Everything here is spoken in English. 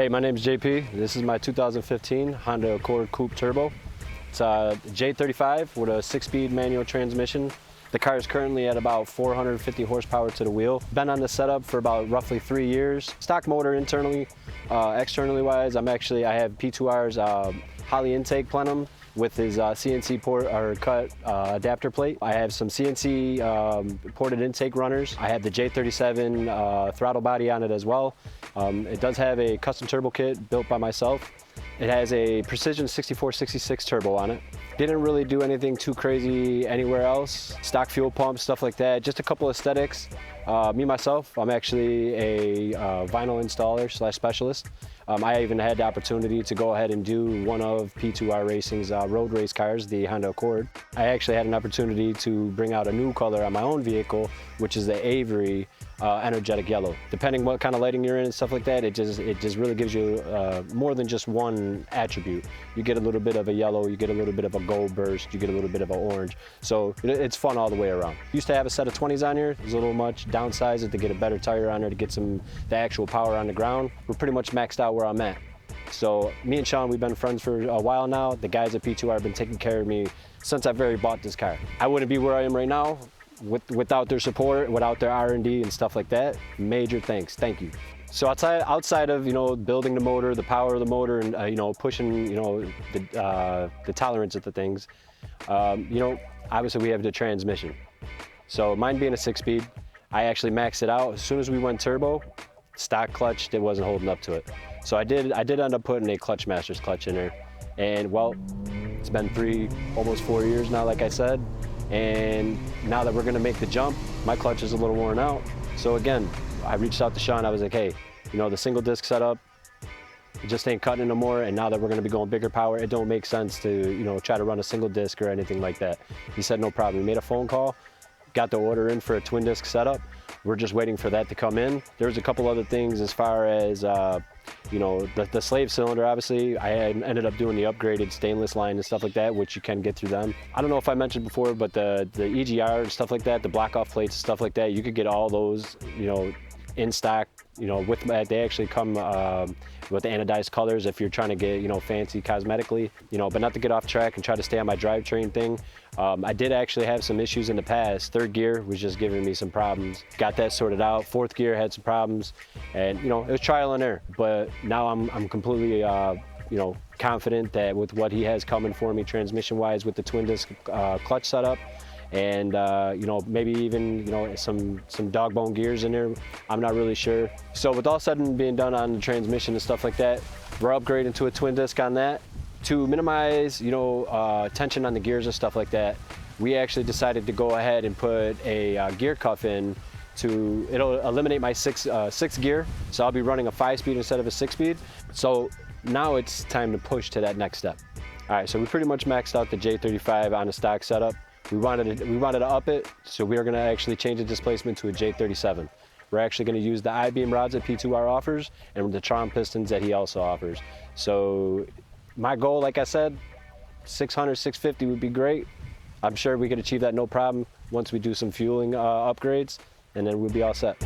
Hey, my name is JP. This is my 2015 Honda Accord Coupe Turbo. It's a J35 with a 6-speed manual transmission. The car is currently at about 450 horsepower to the wheel. Been on the setup for about roughly 3 years. Stock motor internally, externally wise, I have P2R's Holley intake plenum with his CNC cut adapter plate. I have some CNC ported intake runners. I have the J37 throttle body on it as well. It does have a custom turbo kit built by myself. It has a Precision 6466 turbo on it. Didn't really do anything too crazy anywhere else. Stock fuel pump, stuff like that. Just a couple aesthetics. Myself, I'm actually a vinyl installer / specialist. I even had the opportunity to go ahead and do one of P2R Racing's road race cars, the Honda Accord. I actually had an opportunity to bring out a new color on my own vehicle, which is the Avery energetic yellow. Depending what kind of lighting you're in and stuff like that, it just really gives you more than just one attribute. You get a little bit of a yellow, you get a little bit of a gold burst, you get a little bit of an orange. So it's fun all the way around. Used to have a set of 20s on here. It was a little much. Downsize it to get a better tire on there to get the actual power on the ground. We're pretty much maxed out where I'm at. So me and Sean, we've been friends for a while now. The guys at P2R have been taking care of me since I very bought this car. I wouldn't be where I am right now without their support, without their R&D and stuff like that. Major thanks, thank you. So outside of building the motor, the power of the motor, and pushing the tolerance of the things, obviously we have the transmission. So mine being a 6-speed, I actually maxed it out. As soon as we went turbo, stock clutch, it wasn't holding up to it. So I did end up putting a Clutch Masters clutch in there, and well, it's been almost 4 years now, like I said. And now that we're gonna make the jump, my clutch is a little worn out. So again, I reached out to Sean. I was like, hey, the single disc setup, it just ain't cutting no more. And now that we're gonna be going bigger power, it don't make sense to try to run a single disc or anything like that. He said no problem. He made a phone call, got the order in for a twin disc setup. We're just waiting for that to come in. There's a couple other things as far as the slave cylinder. Obviously, I ended up doing the upgraded stainless line and stuff like that, which you can get through them. I don't know if I mentioned before, but the EGR and stuff like that, the black off plates and stuff like that, you could get all those in stock. They actually come with the anodized colors if you're trying to get fancy cosmetically. But not to get off track and try to stay on my drivetrain thing. I did actually have some issues in the past. Third gear was just giving me some problems. Got that sorted out. Fourth gear had some problems, and it was trial and error. But now I'm completely confident that with what he has coming for me transmission-wise with the twin disc clutch setup, and maybe even some dog bone gears in there, I'm not really sure. So with all said and being done on the transmission and stuff like that, we're upgrading to a twin disc on that to minimize tension on the gears and stuff like that. We actually decided to go ahead and put a gear cuff in. It'll eliminate my sixth gear, so I'll be running a 5-speed instead of a 6-speed. So now it's time to push to that next step. All right, so we pretty much maxed out the J35 on the stock setup. We wanted to up it, so we are going to actually change the displacement to a J37. We're actually going to use the I-beam rods that P2R offers and the Tron pistons that he also offers. So my goal, like I said, 600, 650 would be great. I'm sure we could achieve that no problem once we do some fueling upgrades, and then we'll be all set.